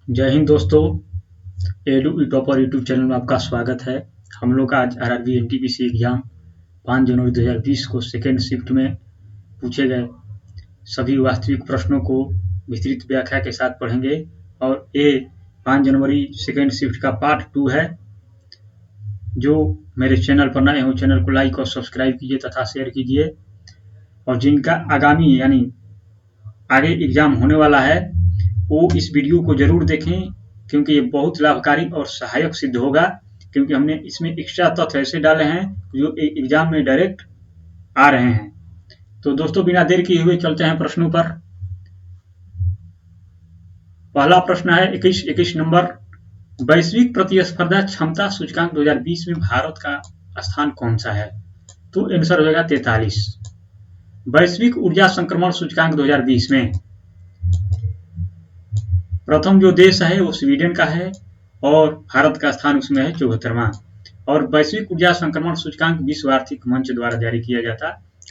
जय हिंद दोस्तों। Edu topper YouTube channel में आपका स्वागत है। हम लोग आज आरआरबी एनटीपीसी एग्जाम 5 जनवरी 2020 को सेकेंड शिफ्ट में पूछे गए सभी वास्तविक प्रश्नों को विस्तृत व्याख्या के साथ पढ़ेंगे और ये 5 जनवरी सेकेंड शिफ्ट का पार्ट 2 है। जो मेरे चैनल पर नए हो चैनल को लाइक और सब्सक्राइब कीजिए तथा शेयर कीजिए, और जिनका आगामी यानी आगे एग्जाम होने वाला है वो इस वीडियो को जरूर देखें, क्योंकि ये बहुत लाभकारी और सहायक सिद्ध होगा। क्योंकि हमने इसमें एक्स्ट्रा तथ्य ऐसे डाले हैं जो एग्जाम में डायरेक्ट आ रहे हैं। तो दोस्तों, बिना देर किए हुए चलते हैं प्रश्नों पर। पहला प्रश्न है 21 नंबर। वैश्विक प्रतिस्पर्धा क्षमता सूचकांक 2020 में भारत का स्थान कौन सा है? तो आंसर हो जाएगा 43। वैश्विक ऊर्जा संक्रमण सूचकांक 2020 में प्रथम जो देश है वो स्वीडन का है और भारत का स्थान उसमें है 74वां। और वैश्विक ऊर्जा संक्रमण सूचकांक विश्व आर्थिक मंच द्वारा जारी किया जाता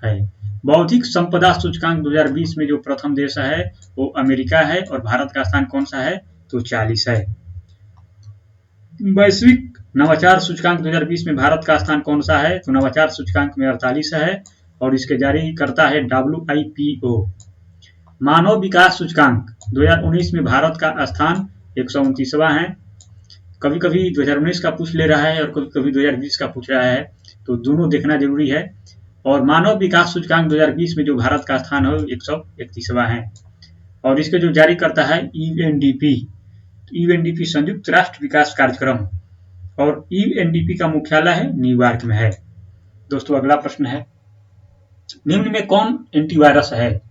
है। बौद्धिक संपदा सूचकांक 2020 में जो प्रथम देश है वो अमेरिका है और भारत का स्थान कौन सा है? तो 40 है। वैश्विक नवाचार सूचकांक 2020 में भारत का स्थान कौन सा है? तो नवाचार सूचकांक में 48 है और इसके जारी करता है WIPO। मानव विकास सूचकांक 2019 में भारत का स्थान 129वां है। कभी कभी 2019 का पूछ ले रहा है और कभी कभी 2020 का पूछ रहा है, तो दोनों देखना जरूरी है। और मानव विकास सूचकांक 2020 में जो भारत का स्थान है 131वां है और इसके जो जारी करता है UNDP। UNDP संयुक्त राष्ट्र विकास कार्यक्रम और UNDP का मुख्यालय है न्यूयॉर्क में है। दोस्तों, अगला प्रश्न है, निम्न में कौन एंटीवायरस है?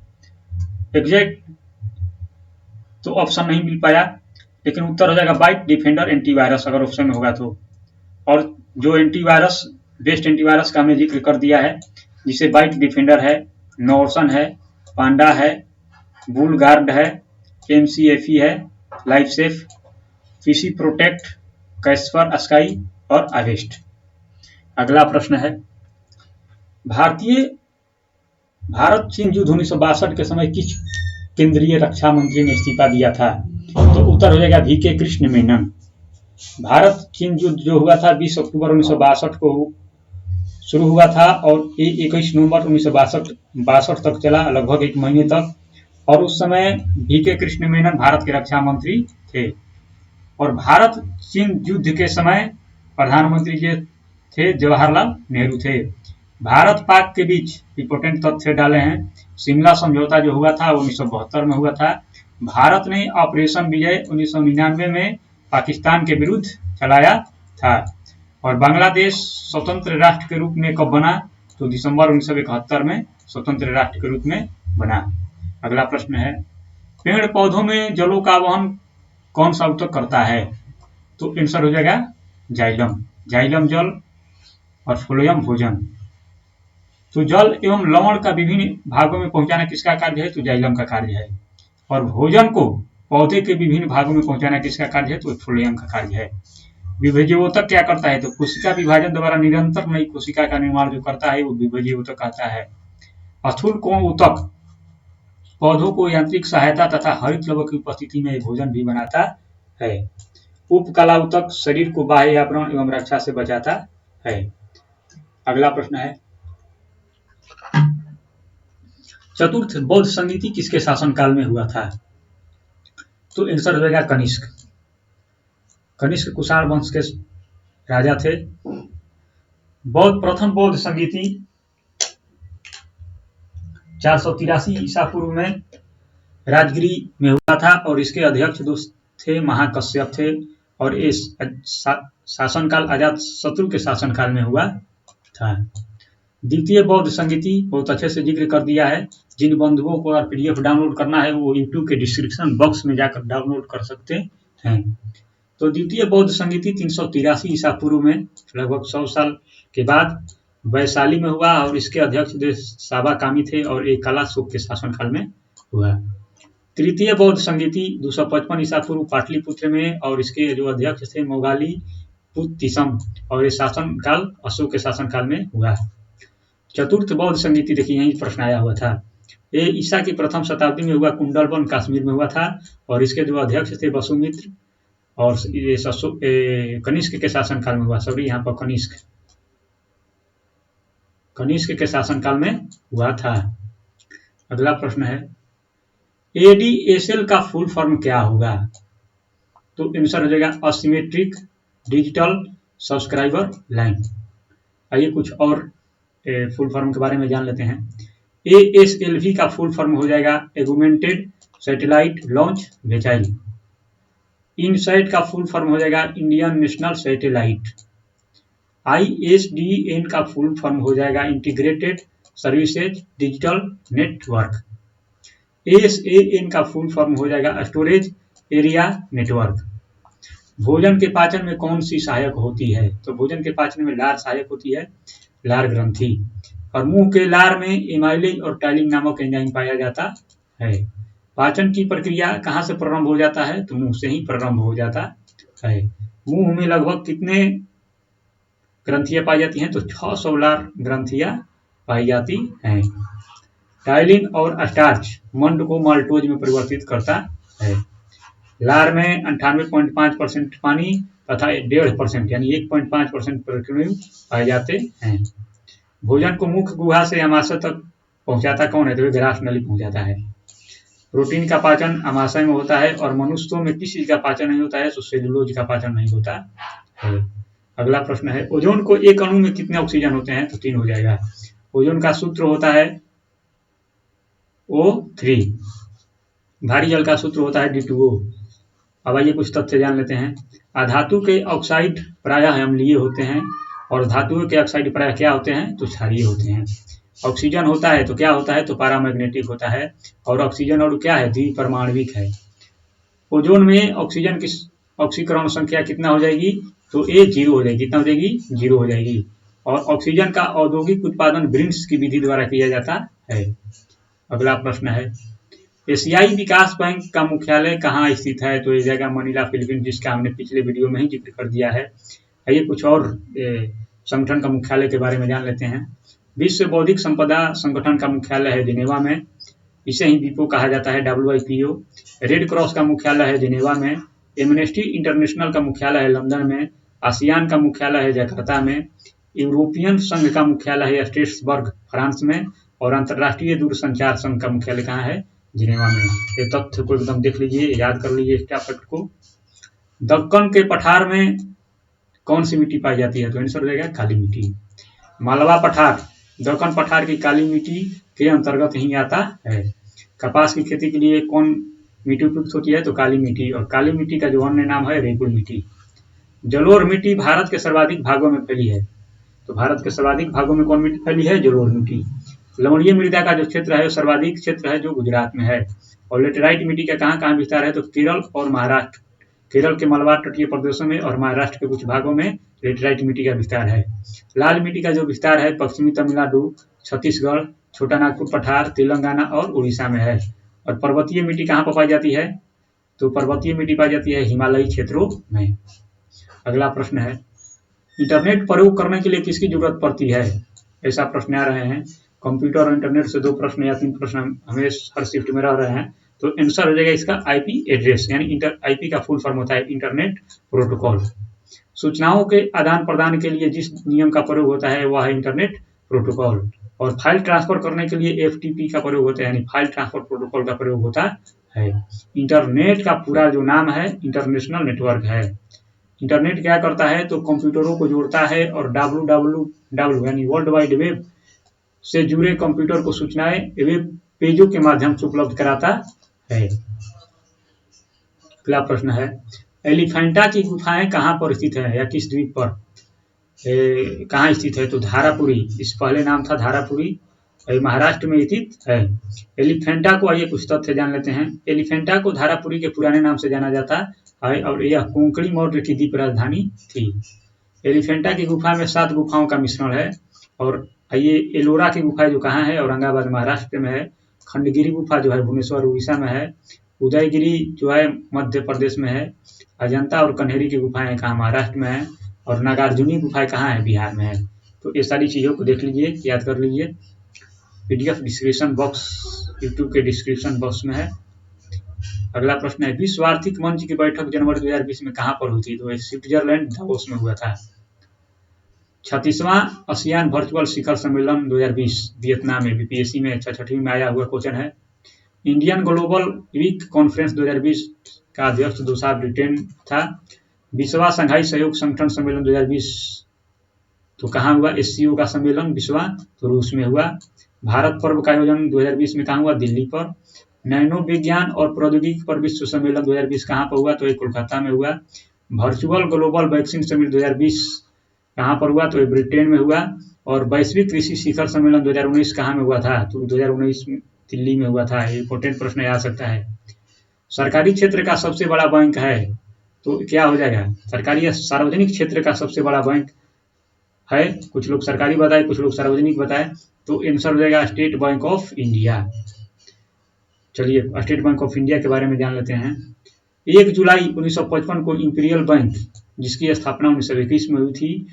एग्जैक्ट तो ऑप्शन नहीं मिल पाया, लेकिन उत्तर हो जाएगा बाइट डिफेंडर एंटीवायरस अगर ऑप्शन में होगा तो। और जो एंटीवायरस बेस्ट एंटीवायरस का हमने जिक्र कर दिया है, जिसे बाइट डिफेंडर है, नॉर्सन है, पांडा है, बुलगार्ड है, MCAFE है, life safe, fishy protect, Caspar sky और अवेस्ट। अगला प्रश्न है, भारत चीन युद्ध 1962 के समय किस केंद्रीय रक्षा मंत्री ने इस्तीफा दिया था? तो उत्तर हो जाएगा VK कृष्ण मेनन। भारत चीन युद्ध जो हुआ था 20 अक्टूबर 1962 को शुरू हुआ था और 21 नवंबर 1962 तक चला, लगभग एक महीने तक। और उस समय VK कृष्ण मेनन भारत के रक्षा मंत्री थे। और भारत चीन युद्ध के समय प्रधानमंत्री जो थे जवाहरलाल नेहरू थे। भारत पाक के बीच इंपोर्टेंट तथ्य डाले हैं। शिमला समझौता जो हुआ था 1972 में हुआ था। भारत ने ऑपरेशन विजय 1999 में पाकिस्तान के विरुद्ध चलाया था। और बांग्लादेश स्वतंत्र राष्ट्र के रूप में कब बना? तो दिसंबर 1971 में स्वतंत्र राष्ट्र के रूप में बना। अगला प्रश्न है, पेड़ पौधों में जलों का वहन कौन सा ऊतक करता है? तो आंसर हो जाएगा जाइलम जल और फ्लोएम भोजन। तो जल एवं लवण का विभिन्न भागों में पहुंचाना किसका कार्य है? तो जाइलम का कार्य है। और भोजन को पौधे के विभिन्न भागों में पहुंचाना किसका कार्य है? तो फ्लोएम का कार्य है। विभेज्योतक क्या करता है? तो कोशिका विभाजन द्वारा निरंतर नई कोशिका का निर्माण जो करता है वो विभेज्योतक कहता है। स्थूल कोण ऊतक पौधों को यांत्रिक सहायता तथा हरित लवण की उपस्थिति में भोजन भी बनाता है। उपकला ऊतक शरीर को बाह्य आवरण एवं रक्षा से बचाता है। अगला प्रश्न है, चतुर्थ बौद्ध संगीति किसके शासनकाल में हुआ था? तो आंसर हो जाएगा कनिष्क। कनिष्क कुषाण वंश के राजा थे। प्रथम बौद्ध संगीति 483 ईसा पूर्व में राजगिरी में हुआ था और इसके अध्यक्ष थे महाकश्यप थे। और इस शासनकाल अजातशत्रु के शासनकाल में हुआ था। द्वितीय बौद्ध संगीति बहुत अच्छे से जिक्र कर दिया है। जिन बंधुओं को और PDF डाउनलोड करना है वो YouTube के डिस्क्रिप्शन बॉक्स में जाकर डाउनलोड कर सकते हैं। तो द्वितीय बौद्ध संगीति 383 ईसा पूर्व में लगभग 100 साल के बाद वैशाली में हुआ और इसके अध्यक्ष साबा कामी थे और एक कलाशोक के शासनकाल में हुआ। तृतीय बौद्ध संगीति 255 ईसा पूर्व पाटलिपुत्र में और इसके जो अध्यक्ष थे मोगाली पुत्तिसम और ये शासनकाल अशोक के शासनकाल में हुआ। चतुर्थ बौद्ध संगीति देखिए यही प्रश्न आया हुआ था। ये ईसा की प्रथम शताब्दी में हुआ, कुंडलवन कश्मीर में हुआ था, और इसके जो अध्यक्ष थे वसुमित्र, और ये कनिष्क के शासनकाल में हुआ। सॉरी, यहाँ पर कनिष्क के शासनकाल में हुआ था। अगला प्रश्न है, ADSL का फुल फॉर्म क्या होगा? तो आंसर हो जाएगा असिमेट्रिक डिजिटल सब्सक्राइबर लाइन। आइए कुछ और फुल फॉर्म के बारे में जान लेते हैं। ASLV का फुल फॉर्म हो जाएगा एगुमेंटेड सैटेलाइट लॉन्च वेहिकल। इनसैट का फुल फॉर्म हो जाएगा इंडियन नेशनल सैटेलाइट। ISDN का फुल फॉर्म हो जाएगा integrated services digital network. ASAN का फुल फॉर्म हो जाएगा स्टोरेज एरिया नेटवर्क। भोजन के पाचन में कौन सी सहायक होती है? तो भोजन के पाचन में लार सहायक होती है, लार ग्रंथि। और मुंह के लार में एमाइलेज और टाइलिन नामक एंजाइम पाया जाता है। पाचन की प्रक्रिया कहाँ से प्रारंभ हो जाता है? तो मुंह से ही प्रारंभ हो जाता है। मुंह में लगभग कितने ग्रंथियां पाई जाती हैं? तो 600 लार ग्रंथियां पाई जाती हैं। टाइलिन और स्टार्च मंड को माल्टोज में परिवर्तित करता है। लार में 98.5% पानी तथा 1.5% यानी 1.5% प्रोटीन पाए जाते हैं। भोजन को मुख्य गुहा से अमाशय तक पहुंचाता कौन है? तो ग्रास नली पहुंचाता है। प्रोटीन का पाचन अमाशय में होता है, और मनुष्यों में किस चीज का पाचन नहीं होता है? तो सेलुलोज का पाचन नहीं होता है। अगला प्रश्न है, ओजोन को एक अणु में कितने ऑक्सीजन होते हैं? तो 3 हो जाएगा। ओजोन का सूत्र होता है O3। भारी जल का सूत्र होता है D2O। अब आइए कुछ तथ्य जान लेते हैं। अधातु के ऑक्साइड प्रायः अम्लीय होते हैं, और धातुओं के ऑक्साइड प्रायः क्या होते हैं? तो क्षारीय होते हैं। ऑक्सीजन होता है तो क्या होता है? तो पैरामैग्नेटिक होता है, और ऑक्सीजन और क्या है? द्विपरमाणविक है। ओजोन में ऑक्सीजन की ऑक्सीकरण संख्या कितना हो जाएगी? तो A 0 हो जाएगी। कितना हो जाएगी? 0 हो जाएगी। और ऑक्सीजन का औद्योगिक उत्पादन ब्रिन्स की विधि द्वारा किया जाता है। अगला प्रश्न है, एशियाई विकास बैंक का मुख्यालय कहाँ स्थित है? तो ये जगह मनीला फिलीपींस, जिसका हमने पिछले वीडियो में ही जिक्र कर दिया है। आइए कुछ और संगठन का मुख्यालय के बारे में जान लेते हैं। विश्व बौद्धिक संपदा संगठन का मुख्यालय है जिनेवा में, इसे ही विपो कहा जाता है, WIPO। रेड क्रॉस का मुख्यालय है जिनेवा में। एमनेस्टी इंटरनेशनल का मुख्यालय है लंदन में। आसियान का मुख्यालय है जकार्ता में। यूरोपियन संघ का मुख्यालय है स्ट्रेसबर्ग फ्रांस में। और अंतर्राष्ट्रीय दूरसंचार संघ का मुख्यालय कहाँ है? जिनेवा में। ये तथ्य को एकदम देख लीजिए, याद कर लीजिए इस टॉपिक को। दक्कन के पठार में कौन सी मिट्टी पाई जाती है? तो आंसर हो जाएगा काली मिट्टी। मालवा पठार दक्कन पठार की काली मिट्टी के अंतर्गत ही आता है। कपास की खेती के लिए कौन मिट्टी उपयुक्त होती है? तो काली मिट्टी। और काली मिट्टी का जो अन्य नाम है रेगुल मिट्टी। जलोढ़ मिट्टी भारत के सर्वाधिक भागों में फैली है। तो भारत के सर्वाधिक भागों में कौन मिट्टी फैली है? जलोढ़ मिट्टी। लवणीय मृदा का जो क्षेत्र है सर्वाधिक क्षेत्र है जो गुजरात में है। और लेटेराइट मिट्टी का कहाँ कहाँ विस्तार है? तो केरल और महाराष्ट्र। केरल के मलबार तटीय प्रदेशों में और महाराष्ट्र के कुछ भागों में लेटेराइट मिट्टी का विस्तार है। लाल मिट्टी का जो विस्तार है पश्चिमी तमिलनाडु, छत्तीसगढ़, छोटा नागपुर पठार, तेलंगाना और उड़ीसा में है। और पर्वतीय मिट्टी कहाँ पर पाई जाती है? तो पर्वतीय मिट्टी पाई जाती है हिमालयी क्षेत्रों में। अगला प्रश्न है, इंटरनेट प्रयोग करने के लिए किसकी जरूरत पड़ती है? ऐसा प्रश्न आ रहे हैं। कंप्यूटर और इंटरनेट से 2 प्रश्न या 3 प्रश्न हमें हर शिफ्ट में रह रहे हैं। तो आंसर हो जाएगा इसका IP एड्रेस, यानी IP का फुल फॉर्म होता है इंटरनेट प्रोटोकॉल। सूचनाओं के आदान प्रदान के लिए जिस नियम का प्रयोग होता है वह है इंटरनेट प्रोटोकॉल। और फाइल ट्रांसफर करने के लिए FTP का प्रयोग होता है, यानी फाइल ट्रांसफर प्रोटोकॉल का प्रयोग होता है। इंटरनेट का पूरा जो नाम है इंटरनेशनल नेटवर्क है। इंटरनेट क्या करता है? तो कंप्यूटरों को जोड़ता है, और www यानी वर्ल्ड वाइड वेब से जुड़े कंप्यूटर को सूचनाएं वेब पेजों के माध्यम से उपलब्ध कराता है। अगला प्रश्न है, एलिफेंटा की गुफाएं कहाँ पर स्थित है या किस द्वीप पर कहाँ स्थित है? तो धारापुरी, इस पहले नाम था धारापुरी, महाराष्ट्र में स्थित है। एलिफेंटा को आइए कुछ तथ्य जान लेते हैं। एलिफेंटा को धारापुरी के पुराने नाम से जाना जाता है, और यह कोंकणी मौर्य की द्वीप राजधानी थी। एलिफेंटा की गुफा में 7 गुफाओं का मिश्रण है। और ये एलोरा की गुफा जो कहाँ है? औरंगाबाद महाराष्ट्र में है। खंडगिरी गुफा जो है भुवनेश्वर उड़ीसा में है। उदयगिरी जो है मध्य प्रदेश में है। अजंता और कन्हेरी की गुफाएं कहाँ? महाराष्ट्र में है। और नागार्जुनी गुफाएं कहाँ है? बिहार में है। तो ये सारी चीजों को देख लीजिए, याद कर लीजिए। PDF डिस्क्रिप्शन बॉक्स, यूट्यूब के डिस्क्रिप्शन बॉक्स में है। अगला प्रश्न है, विश्व आर्थिक मंच की बैठक जनवरी 2020 में कहाँ पर हुई थी? तो ये स्विट्जरलैंड दावोस में हुआ था। 36वां आसियान वर्चुअल शिखर सम्मेलन 2020 वियतनाम में, बीपीएससी में 66वीं में आया हुआ क्वेश्चन है। इंडियन ग्लोबल वीक कॉन्फ्रेंस 2020 का अध्यक्ष दूसरा ब्रिटेन था। 20वां संघाई सहयोग संगठन सम्मेलन 2020 तो कहाँ हुआ? SCO का सम्मेलन 20वां तो रूस में हुआ। भारत पर्व का आयोजन 2020 में कहाँ हुआ? दिल्ली पर। नैनो विज्ञान और प्रौद्योगिकी पर विश्व सम्मेलन 2020 कहाँ पर हुआ? तो ये कोलकाता में हुआ। वर्चुअल ग्लोबल वैक्सीन समिट 2020 कहाँ पर हुआ? तो ये ब्रिटेन में हुआ। और वैश्विक कृषि शिखर सम्मेलन 2019 कहाँ में हुआ था? तो 2019 दिल्ली में हुआ था। ये इंपॉर्टेंट प्रश्न आ सकता है। सरकारी क्षेत्र का सबसे बड़ा बैंक है तो क्या हो जाएगा? सरकारी या सार्वजनिक क्षेत्र का सबसे बड़ा बैंक है, कुछ लोग सरकारी बताए, कुछ लोग सार्वजनिक बताए, तो आंसर हो जाएगा स्टेट बैंक ऑफ इंडिया। चलिए स्टेट बैंक ऑफ इंडिया के बारे में जान लेते हैं। 1 जुलाई 1955 को इंपीरियल बैंक, जिसकी स्थापना 1921 में हुई थी,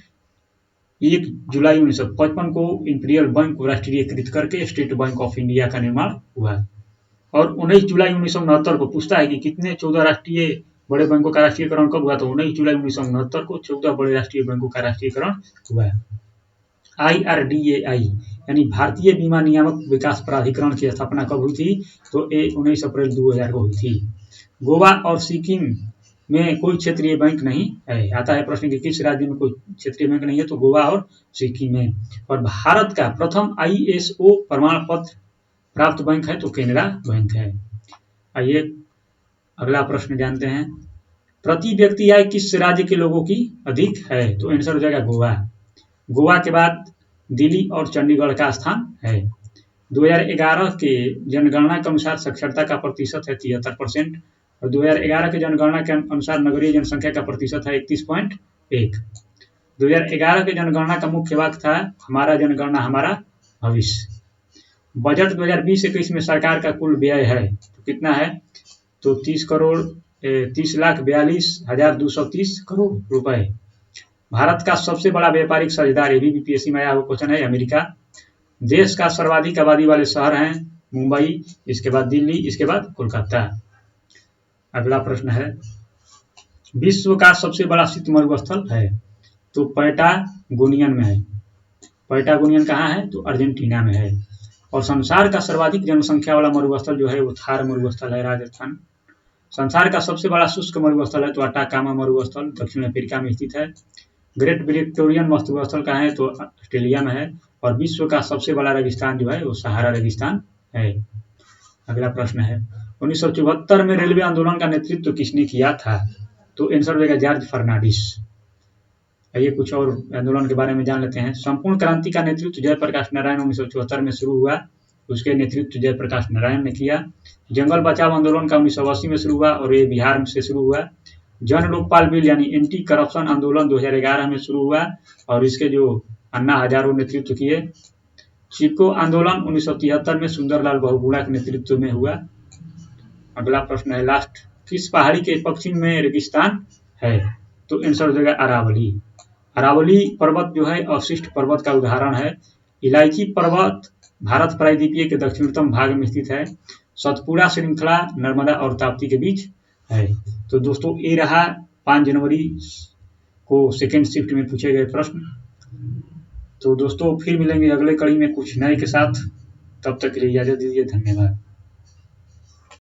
1 जुलाई 1955 को इंपीरियल बैंक को राष्ट्रीयकृत करके स्टेट बैंक ऑफ इंडिया का निर्माण हुआ। और 19 जुलाई 1969 को पूछता है कि कितने 14 राष्ट्रीय बड़े बैंकों का राष्ट्रीयकरण कब हुआ? तो 19 जुलाई 1969 को 14 बड़े राष्ट्रीय बैंकों का राष्ट्रीयकरण हुआ। IRDAI यानी भारतीय बीमा नियामक विकास प्राधिकरण की स्थापना कब हुई थी? तो 19 अप्रैल 2000 को हुई थी। गोवा और सिक्किम में कोई क्षेत्रीय बैंक नहीं है। आता है प्रश्न कि किस राज्य में कोई क्षेत्रीय बैंक नहीं है? तो गोवा और सिक्किम में। और भारत का प्रथम ISO प्रमाण पत्र प्राप्त बैंक है तो केनरा बैंक है। आइए अगला प्रश्न जानते हैं। प्रति व्यक्ति आय किस राज्य के लोगों की अधिक है? तो आंसर हो जाएगा गोवा। गोवा के बाद दिल्ली और चंडीगढ़ का स्थान है। 2011 के जनगणना के अनुसार साक्षरता का प्रतिशत है 73% और 2011 के जनगणना के अनुसार नगरीय जनसंख्या का प्रतिशत है 31.1। 2011 के जनगणना का मुख्य वाक्य था हमारा जनगणना हमारा भविष्य। बजट 2020-21 में सरकार का कुल व्यय है तो कितना है? तो 30,42,230 करोड़ रुपए। भारत का सबसे बड़ा व्यापारिक साझेदार, ये भी बीपीएससी में आया हुआ क्वेश्चन है, अमेरिका। देश का सर्वाधिक आबादी वाले शहर हैं मुंबई, इसके बाद दिल्ली, इसके बाद कोलकाता। अगला प्रश्न है, विश्व का सबसे बड़ा शीत मरुस्थल है तो पैटागोनियन में है। पैटागोनियन कहाँ है? तो अर्जेंटीना में है। और संसार का सर्वाधिक जनसंख्या वाला मरुस्थल जो है वो थार मरुस्थल है, राजस्थान। संसार का सबसे बड़ा शुष्क मरुस्थल है तो अटाकामा मरुस्थल दक्षिण अफ्रीका में स्थित है। ग्रेट विक्टोरियन मरुस्थल कहाँ है? तो ऑस्ट्रेलिया में है। और विश्व का सबसे बड़ा रेगिस्तान जो है वो सहारा रेगिस्तान है। अगला प्रश्न है, 1974 में रेलवे आंदोलन का नेतृत्व किसने किया था? तो आंसर हो जाएगा जॉर्ज फर्नांडिस। आइए कुछ और आंदोलन के बारे में जान लेते हैं। संपूर्ण क्रांति का नेतृत्व जयप्रकाश नारायण 1974 में शुरू हुआ, उसके नेतृत्व जयप्रकाश नारायण ने किया। जंगल बचाओ आंदोलन का 1980 में शुरू हुआ और ये बिहार से शुरू हुआ। जन लोकपाल बिल यानी एंटी करप्शन आंदोलन 2011 में शुरू हुआ और इसके जो अन्ना हजारों नेतृत्व किए। चिपको आंदोलन 1973 में सुंदरलाल बहुगुणा के नेतृत्व में हुआ। अगला प्रश्न है लास्ट, किस पहाड़ी के पश्चिम में रेगिस्तान है? तो आंसर हो जाएगा अरावली। अरावली पर्वत जो है अवशिष्ट पर्वत का उदाहरण है। इलायची पर्वत भारत प्रायद्वीपीय के दक्षिणतम भाग में स्थित है। सतपुड़ा श्रृंखला नर्मदा और ताप्ती के बीच है। तो दोस्तों ये रहा 5 जनवरी को सेकेंड शिफ्ट में पूछे गए प्रश्न। तो दोस्तों फिर मिलेंगे अगले कड़ी में कुछ नए के साथ, तब तक के लिए इजाजत दीजिए, धन्यवाद।